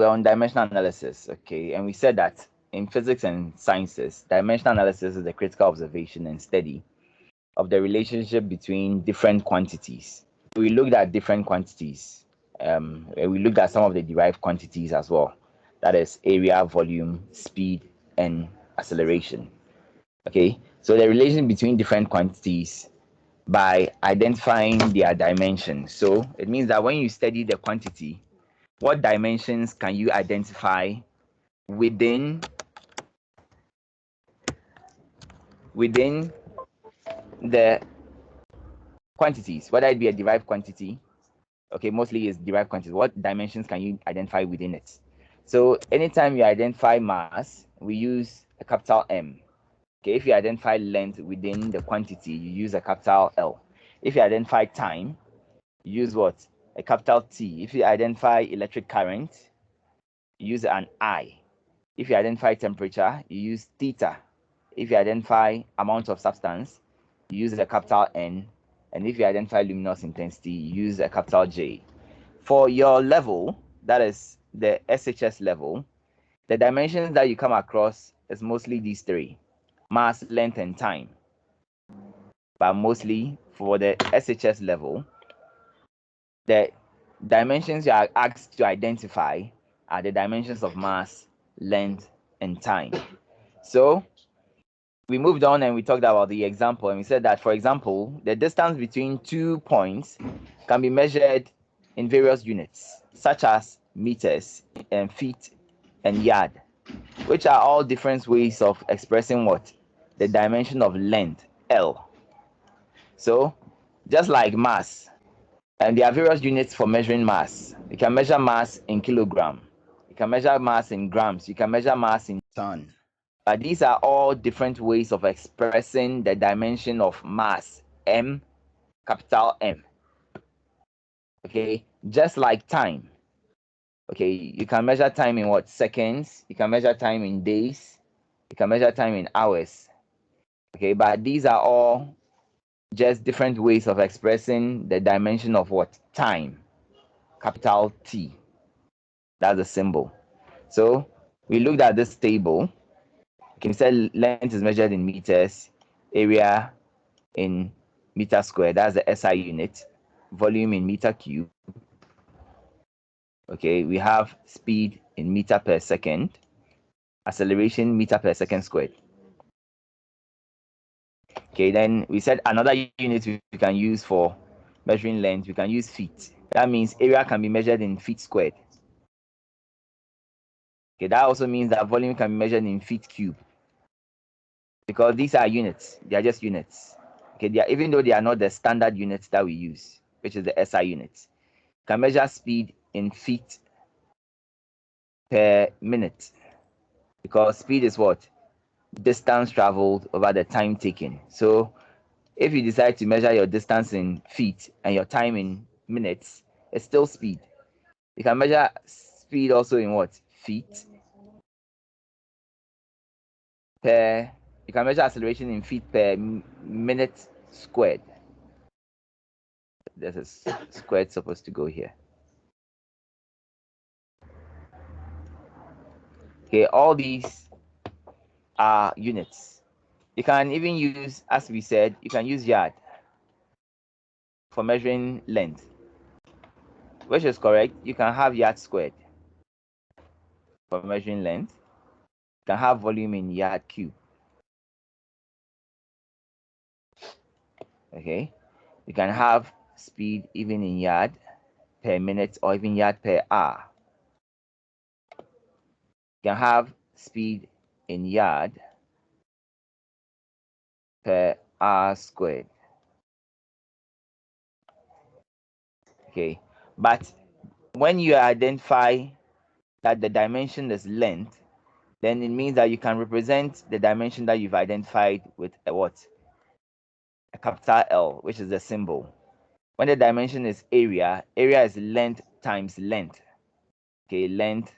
we're on dimensional analysis, okay, and we said that in physics and sciences, dimensional analysis is the critical observation and study of the relationship between different quantities. We looked at different quantities. We looked at some of the derived quantities as well. That is area, volume, speed, and acceleration. Okay, so the relation between different quantities by identifying their dimensions. So it means that when you study the quantity, what dimensions can you identify within the quantities, whether it be a derived quantity, okay, mostly is derived quantities. What dimensions can you identify within it? So anytime you identify mass, we use a capital M. Okay, if you identify length within the quantity, you use a capital L. If you identify time, you use what? A capital T. If you identify electric current, you use an I. If you identify temperature, you use theta. If you identify amount of substance, you use a capital N. And if you identify luminous intensity, you use a capital J. For your level, that is the SHS level, the dimensions that you come across is mostly these three: mass, length, and time. But mostly for the SHS level, the dimensions you are asked to identify are the dimensions of mass, length, and time. So we moved on and we talked about the example, and we said that, for example, the distance between 2 points can be measured in various units, such as meters and feet and yard, which are all different ways of expressing what? The dimension of length, L. So just like mass, and there are various units for measuring mass. You can measure mass in kilogram, you can measure mass in grams, you can measure mass in ton. But these are all different ways of expressing the dimension of mass, M, capital M. Okay, just like time. Okay, you can measure time in what? Seconds. You can measure time in days. You can measure time in hours. Okay, but these are all just different ways of expressing the dimension of what? Time, capital T. That's the symbol. So we looked at this table. Okay, we said length is measured in meters, area in meter square, that's the SI unit, volume in meter cube. Okay, we have speed in meter per second, acceleration meter per second squared. Okay, then we said another unit we can use for measuring length, we can use feet. That means area can be measured in feet squared. Okay, that also means that volume can be measured in feet cube, because these are units, they are just units. Okay, they are, even though they are not the standard units that we use, which is the SI units. You can measure speed in feet per minute, because speed is what? Distance traveled over the time taken. So if you decide to measure your distance in feet and your time in minutes, it's still speed. You can measure speed also in what? Feet per, you can measure acceleration in feet per minute squared. There's a squared supposed to go here. Okay, all these are units. You can even use, as we said, you can use yard for measuring length, which is correct. You can have yard squared for measuring length. You can have volume in yard cube. Okay, you can have speed even in yard per minute or even yard per hour. You can have speed in yard per hour squared. Okay, but when you identify that the dimension is length, then it means that you can represent the dimension that you've identified with a what? A capital L, which is the symbol. When the dimension is area, area is length times length. Okay, length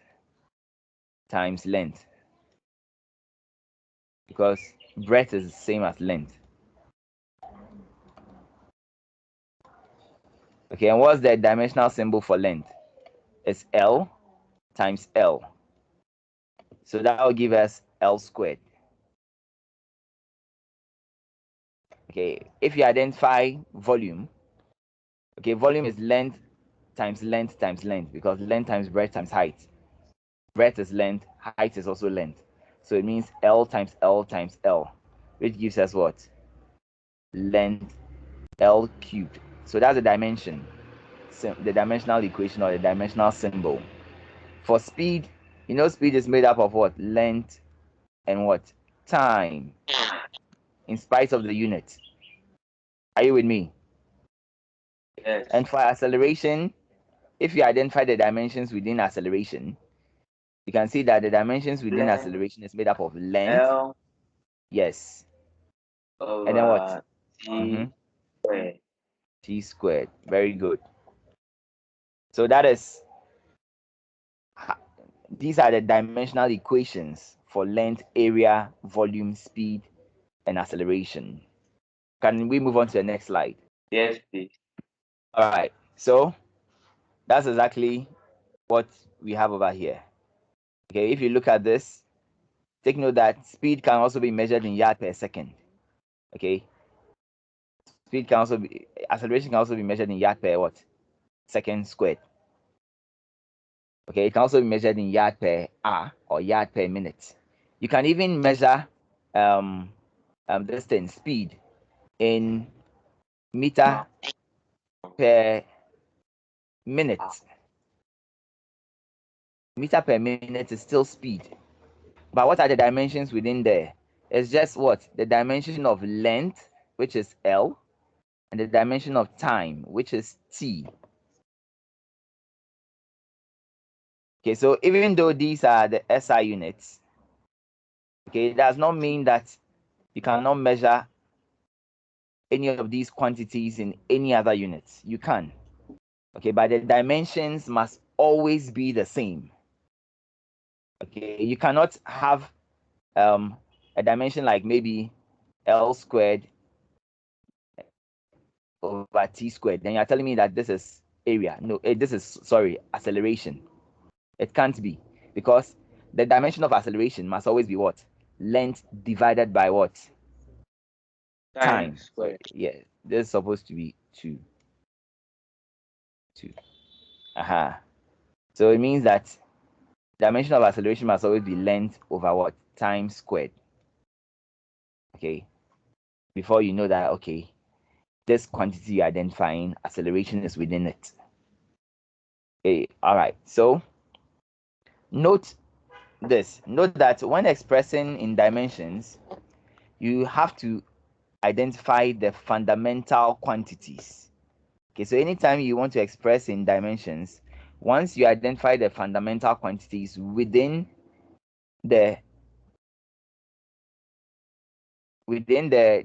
times length, because breadth is the same as length. Okay, and what's the dimensional symbol for length? It's L times L. So that will give us L squared. Okay, if you identify volume, okay, volume is length times length times length, because length times breadth times height. Breadth is length, height is also length. So it means L times L times L, which gives us what? Length L cubed. So that's the dimension, the dimensional equation or the dimensional symbol. For speed, you know speed is made up of what? Length and what? Time, in spite of the unit. Are you with me? Yes. And for acceleration, if you identify the dimensions within acceleration, you can see that the dimensions within Length acceleration is made up of length. L Yes. And then what? over T squared. T squared. Very good. So that is, these are the dimensional equations for length, area, volume, speed, and acceleration. Can we move on to the next slide? Yes, please. All right. So that's exactly what we have over here. Okay, if you look at this, take note that speed can also be measured in yard per second. Okay, speed can also be, acceleration can also be measured in yard per what? Second squared. Okay, it can also be measured in yard per hour or yard per minute. You can even measure this thing, speed, in meter per minute. Meter per minute is still speed. But what are the dimensions within there? It's just what? The dimension of length, which is L, and the dimension of time, which is T. Okay, so even though these are the SI units, okay, it does not mean that you cannot measure any of these quantities in any other units. You can. Okay, but the dimensions must always be the same. Okay, you cannot have a dimension like maybe L squared over T squared. Then you're telling me that this is area. No, this is, sorry, acceleration. It can't be, because the dimension of acceleration must always be what? Length divided by what? Time So squared. yeah, this is supposed to be 2. Aha. So it means that dimension of acceleration must always be length over what? Time squared. Okay. Before you know that, okay, this quantity you're identifying, acceleration is within it. Okay. All right. So note this. Note that when expressing in dimensions, you have to identify the fundamental quantities. Okay, so anytime you want to express in dimensions, once you identify the fundamental quantities within the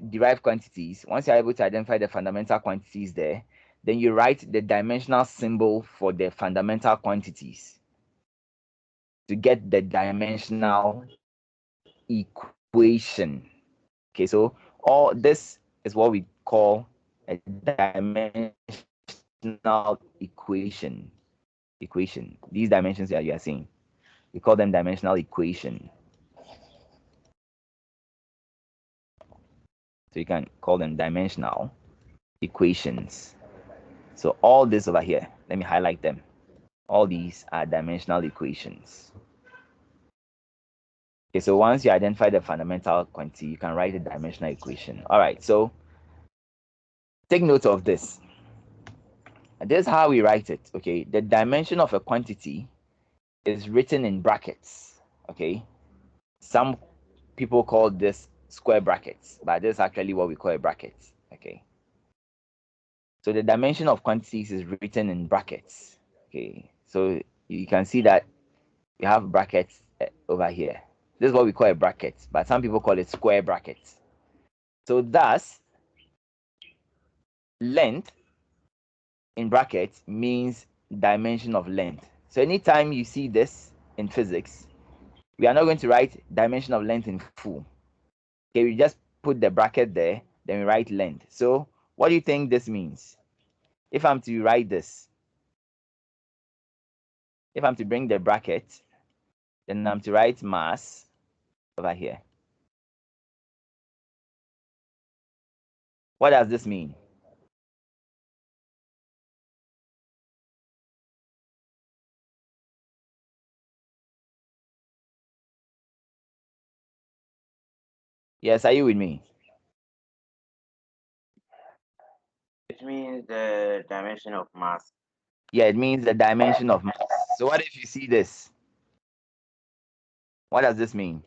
derived quantities, once you're able to identify the fundamental quantities there, then you write the dimensional symbol for the fundamental quantities to get the dimensional equation. Okay, so all this is what we call a dimensional equation. These dimensions that you are seeing, we call them dimensional equation. So you can call them dimensional equations. So all this over here, let me highlight them. All these are dimensional equations. Okay, so once you identify the fundamental quantity, you can write the dimensional equation. All right, so take note of this. This is how we write it. Okay, the dimension of a quantity is written in brackets. Okay, some people call this square brackets, but this is actually what we call a bracket. Okay, so the dimension of quantities is written in brackets. Okay, so you can see that we have brackets over here. This is what we call a bracket, but some people call it square brackets. So thus, length in brackets means dimension of length. So anytime you see this in physics, we are not going to write dimension of length in full. Okay, we just put the bracket there, then we write length. So what do you think this means? If I'm to write this, if I'm to bring the bracket, then I'm to write mass over here. What does this mean? Yes, are you with me? It means the dimension of mass. Yeah, it means the dimension of mass. So what if you see this? What does this mean?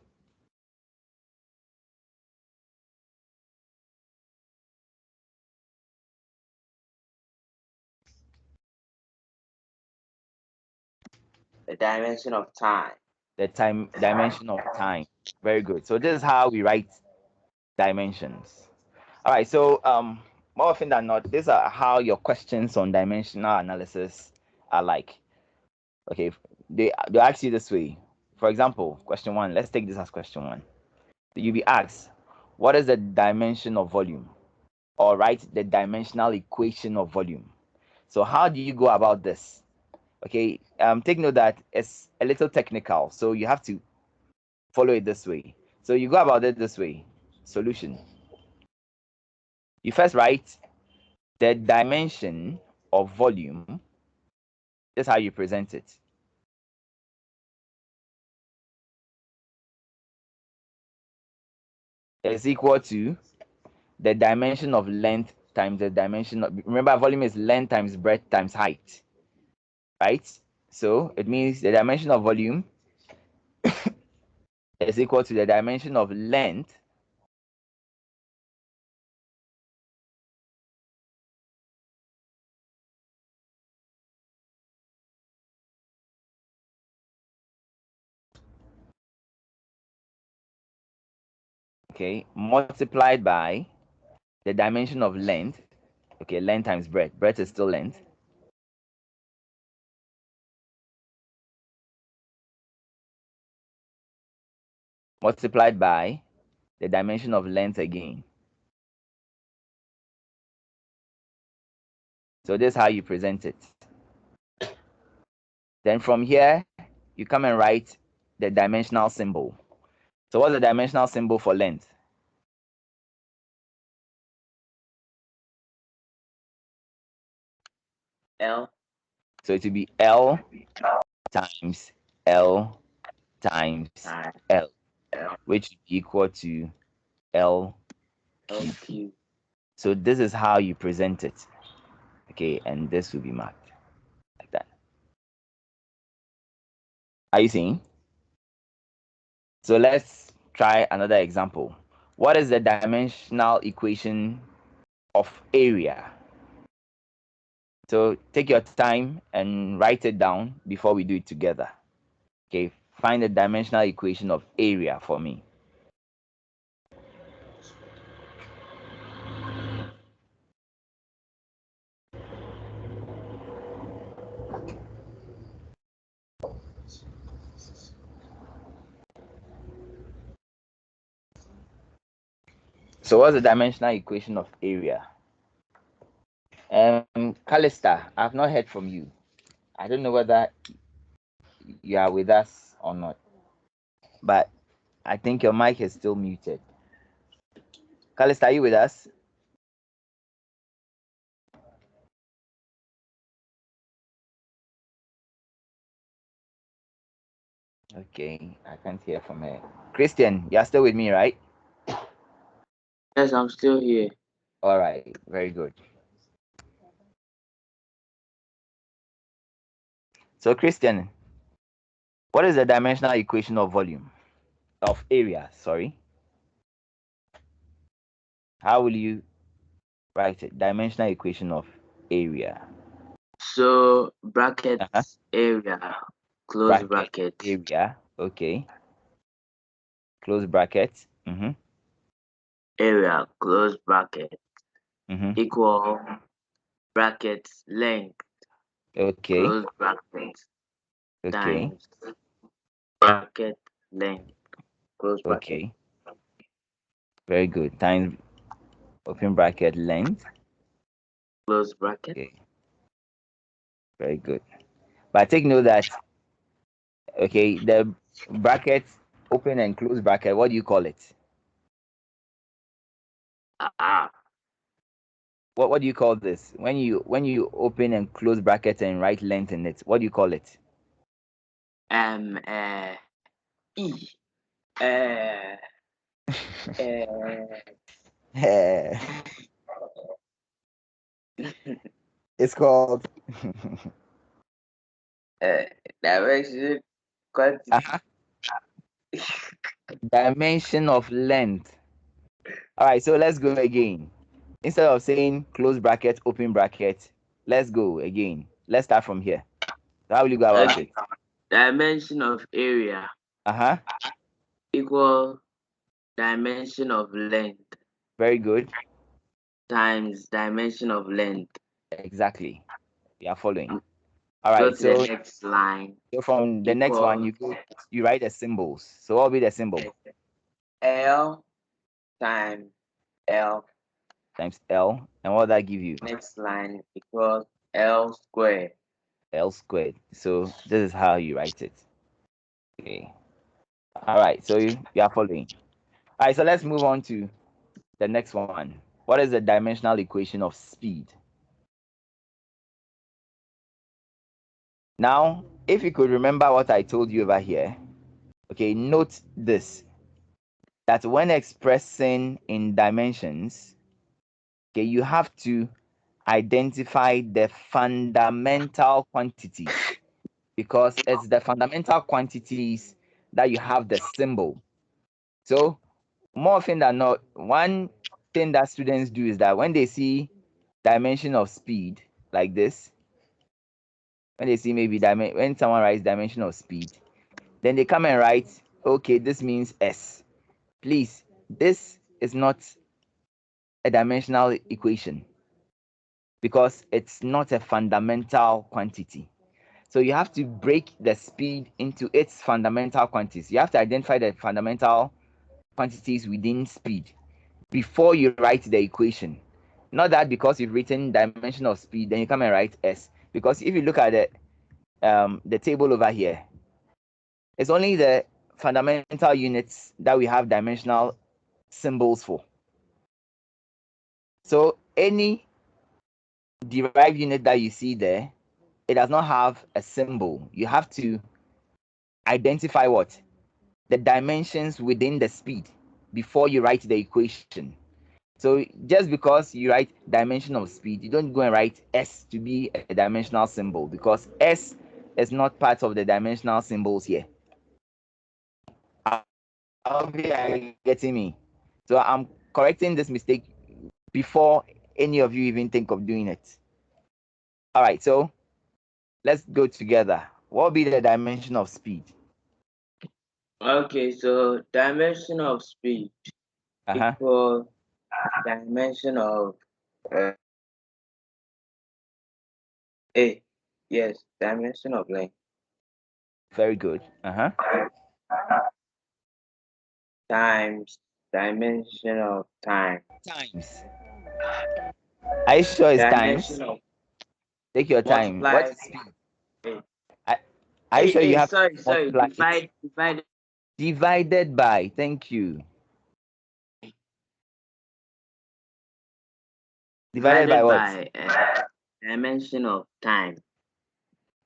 The dimension of time. The time dimension of time. Very good. So this is how we write dimensions. All right. So more often than not, these are how your questions on dimensional analysis are like. Okay, they ask you this way. For example, question one. Let's take this as question one. You'll be asked, what is the dimension of volume? Or write the dimensional equation of volume. So how do you go about this? Okay, take note that it's a little technical, so you have to follow it this way. So you go about it this way. Solution. You first write the dimension of volume. That's how you present it. Is equal to the dimension of length times the dimension of, remember, volume is length times breadth times height, right? So it means the dimension of volume is equal to the dimension of length okay, multiplied by the dimension of length, okay, length times breadth. Breadth is still length, multiplied by the dimension of length again. So this is how you present it. Then from here, you come and write the dimensional symbol. So what's the dimensional symbol for length? L. So it will be L times L times Time. L, L. which will be equal to L L cube. cube. So this is how you present it. Okay, and this will be marked like that. Are you seeing? So let's try another example. What is the dimensional equation of area? So take your time and write it down before we do it together. Okay, find the dimensional equation of area for me. So what's the dimensional equation of area? Callista, I've not heard from you. I don't know whether you are with us or not, but I think your mic is still muted. Callista, are you with us? Okay, I can't hear from her. Christian, you're still with me, right? Yes, I'm still here. All right, very good. So, Christian, what is the dimensional equation of volume? Of area, sorry. How will you write it? Dimensional equation of area. So bracket Uh-huh. area, close Bracket bracket, area. Okay. Close bracket. Mm-hmm. area, close bracket, Mm-hmm. equal bracket length, Okay. close bracket, Okay. times bracket length, close bracket, Okay. Very good. Times open bracket length. close bracket. Okay. Very good. But take note that Okay, the bracket, open and close bracket, what do you call it? Ah, What do you call this? When you open and close bracket and write length in it, what do you call it? E. Uh, It's called uh, Direction quantity. uh-huh, dimension of length. All right, so let's go again. Instead of saying close bracket, open bracket, let's go again. Let's start from here. So how will you go about Okay. it? Dimension of area Uh-huh. equal dimension of length Very good. times dimension of length. Exactly. You are following. All Go right. to the So, next line. from the next one, Equal you write the symbols. So what will be the symbol? L times L. Times L. And what will that give you? Next line equals L squared. L squared. So this is how you write it. Okay. All right. So you are following. All right. So let's move on to the next one. What is the dimensional equation of speed? Now, if you could remember what I told you over here, okay, note this, that when expressing in dimensions, okay, you have to identify the fundamental quantities, because it's the fundamental quantities that you have the symbol. So more often than not, one thing that students do is that when they see dimension of speed like this, when they see maybe when someone writes dimension of speed, then they come and write, okay, this means S. Please, this is not a dimensional equation because it's not a fundamental quantity. So you have to break the speed into its fundamental quantities. You have to identify the fundamental quantities within speed before you write the equation. Not that because you've written dimension of speed, then you come and write S. Because if you look at the table over here, it's only the fundamental units that we have dimensional symbols for. So any derived unit that you see there, it does not have a symbol. You have to identify what? The dimensions within the speed before you write the equation. So just because you write dimension of speed, you don't go and write S to be a dimensional symbol, because S is not part of the dimensional symbols here. I hope you are getting me. So I'm correcting this mistake before any of you even think of doing it. All right, so let's go together. What will be the dimension of speed? Okay, so dimension of speed Uh-huh. equal dimension of uh, A. Yes, dimension of length Very good. Uh-huh. times dimension of time. Times. Are you sure it's times? Dimension of Take your time. What multiply. is speed? Hey, I, are you sure you have to sorry. multiply it? Divide. Divided by. Thank you. Divided by Divided what? by dimension of time.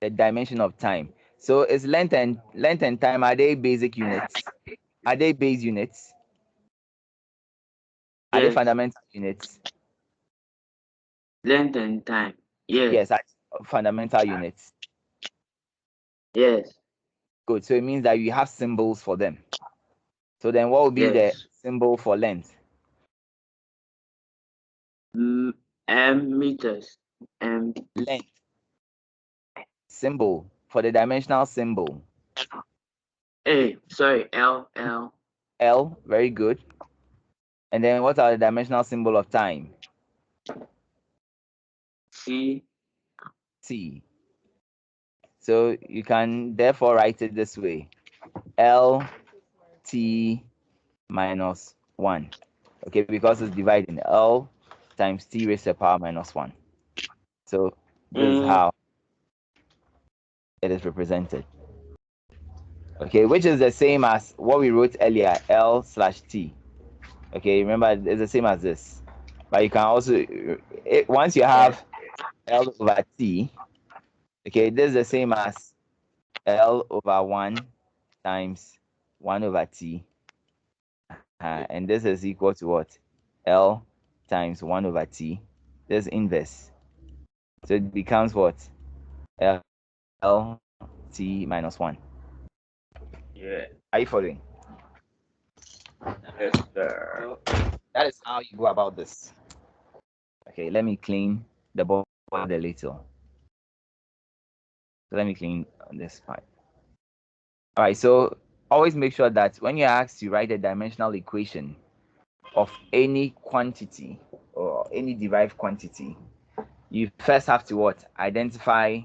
The dimension of time. So is length and time, are they basic units? Are they base units? Are they Yes, fundamental units? length and time. Yes, Yes, fundamental units. yes, Good. So it means that you have symbols for them. So then what would be the yes. symbol for length? Meters. Length. Symbol for the dimensional symbol. Sorry, L. L. Very good. And then what are the dimensional symbol of time? C. T. So you can therefore write it this way: L T minus 1. Okay, because it's dividing, L times T raised to the power minus 1. So this is Mm, how it is represented. Okay, which is the same as what we wrote earlier, L/T. Okay, remember it's the same as this. But you can also, once you have L over T, okay, this is the same as L over 1 times 1 over T. And this is equal to what? L times 1 over T. This is inverse. So it becomes what? L T minus 1. Yeah. Are you following? Yes, sir. So that is how you go about this. Okay, let me clean the board a little. So let me clean this part. All right, so always make sure that when you're asked to write a dimensional equation of any quantity or any derived quantity, you first have to what? Identify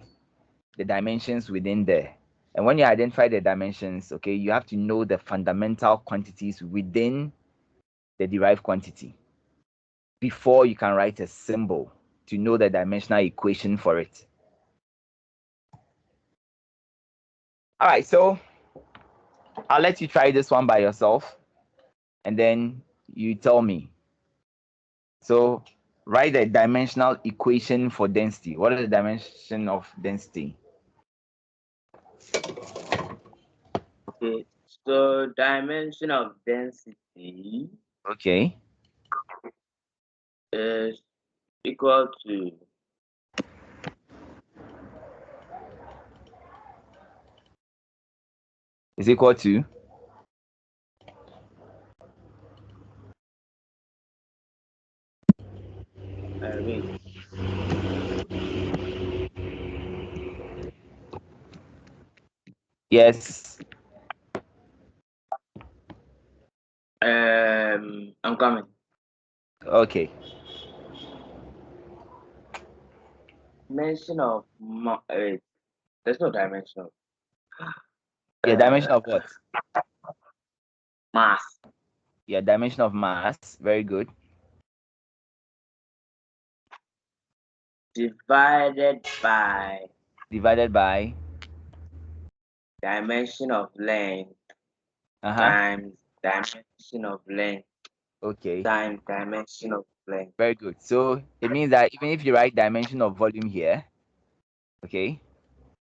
the dimensions within there. And when you identify the dimensions, okay, you have to know the fundamental quantities within the derived quantity before you can write a symbol to know the dimensional equation for it. All right, so I'll let you try this one by yourself and then you tell me. So write the dimensional equation for density. What is the dimension of density? Okay. So dimension of density Okay. is equal to Is equal to I mean yes. I'm coming. Okay. Dimension of there's no dimension of Yeah, dimension of uh what? mass Yeah, dimension of mass. Very good. divided by Divided by dimension of length uh-huh. times dimension of length Okay. times dimension of length. Very good. So it means that even if you write dimension of volume here, okay,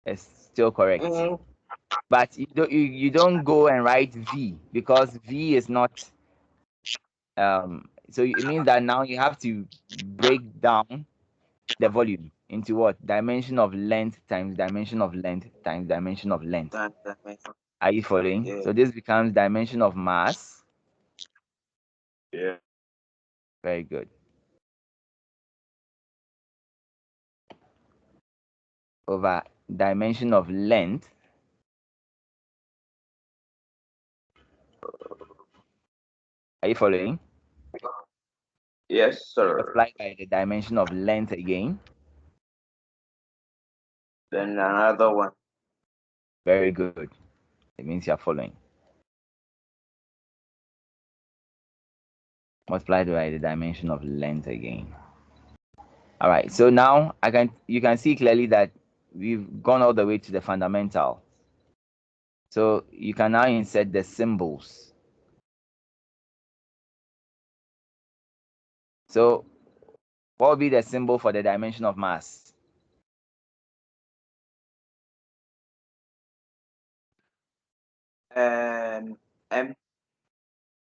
it's still correct. Mm-hmm. But you don't go and write V because V is not so it means that now you have to break down the volume into what? Dimension of length times dimension of length times dimension of length. Times dimension. Are you following? Yeah. So this becomes dimension of mass. Yeah. Very good. Over dimension of length. Are you following? Yes, sir. Multiplied by the dimension of length again. Then another one. Very good. It means you're following. Multiplied by the dimension of length again. All right. So now you can see clearly that we've gone all the way to the fundamental. So you can now insert the symbols. So what will be the symbol for the dimension of mass? M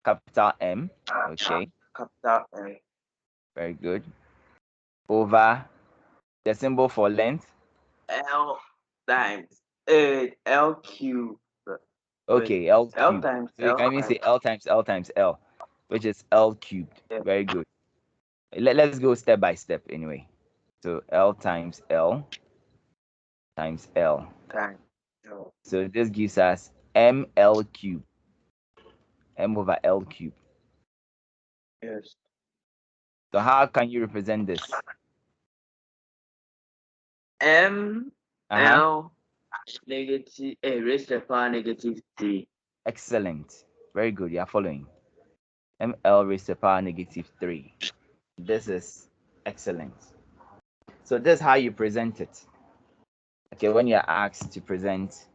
Capital M. Okay. capital M Very good. Over the symbol for length. L times L cube. Wait, Okay, L L cubed. times So you L can even times say L times L times L, which is L cubed. yeah, Very good. Let's go step by step anyway. So L times L times L. times L. So this gives us ML cubed. M over L cubed. Yes. So how can you represent this? M Uh-huh. L negative raised to the power negative 3. Excellent. Very good. You're following. ML raised to the power negative 3. This is excellent. So this is how you present it. Okay, when you're asked to present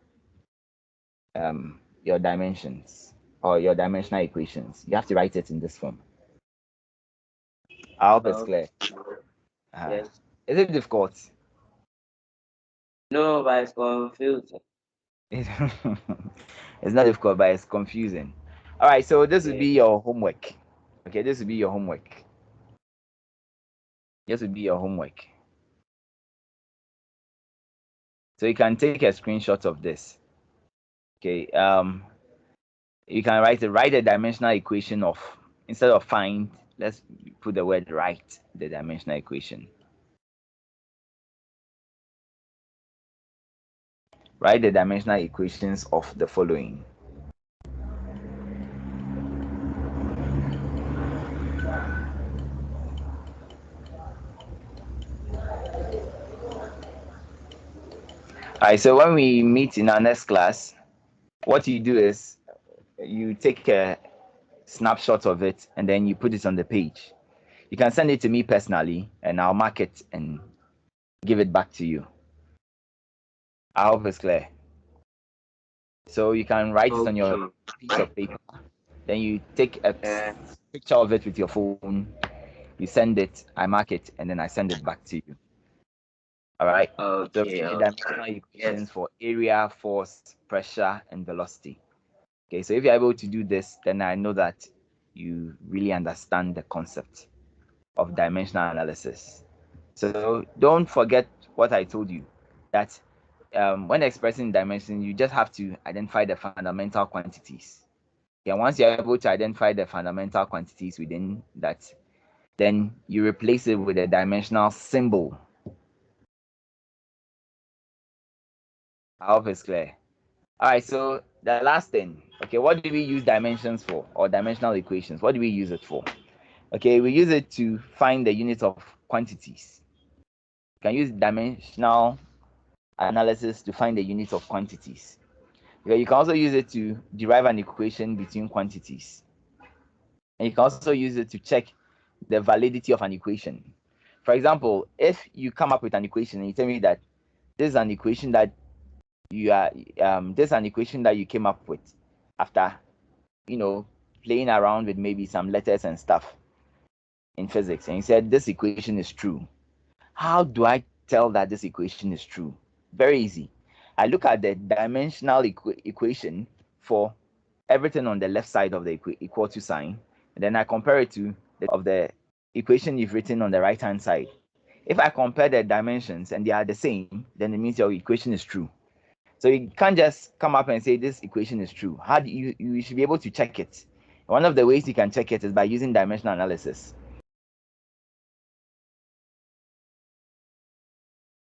your dimensions or your dimensional equations. You have to write it in this form. I hope it's clear. Uh, Yes. is it difficult? No, but it's confusing. It's not difficult, but it's confusing. All right, so this would Yeah. be your homework. Okay, this would be your homework. This would be your homework. So you can take a screenshot of this. Okay, you can write a dimensional equation of, instead of find, let's put the word write the dimensional equation. Write the dimensional equations of the following. All right, so when we meet in our next class, what you do is you take a snapshot of it and then you put it on the page. You can send it to me personally and I'll mark it and give it back to you. I hope it's clear. So you can write it on your Okay. piece of paper. Then you take a Uh, picture of it with your phone. You send it, I mark it, and then I send it back to you. All right. So okay. write the Okay. dimensional equations Yes. for area, force, pressure, and velocity. Okay. So if you're able to do this, then I know that you really understand the concept of dimensional analysis. So don't forget what I told you, that when expressing dimension, you just have to identify the fundamental quantities. Okay, once you're able to identify the fundamental quantities within that, then you replace it with a dimensional symbol. I hope it's clear. All right, so the last thing, okay, what do we use dimensions for, or dimensional equations? What do we use it for? Okay, we use it to find the unit of quantities. You can use dimensional analysis to find the unit of quantities. Okay, you can also use it to derive an equation between quantities. And you can also use it to check the validity of an equation. For example, if you come up with an equation and you tell me that this is an equation that you are this is an equation that you came up with after, you know, playing around with maybe some letters and stuff in physics, and you said this equation is true. How do I tell that this equation is true? Very easy. I look at the dimensional equation for everything on the left side of the equal to sign, and then I compare it to the equation you've written on the right hand side. If I compare the dimensions and they are the same, then it means your equation is true. So you can't just come up and say this equation is true. How do you should be able to check it? One of the ways you can check it is by using dimensional analysis.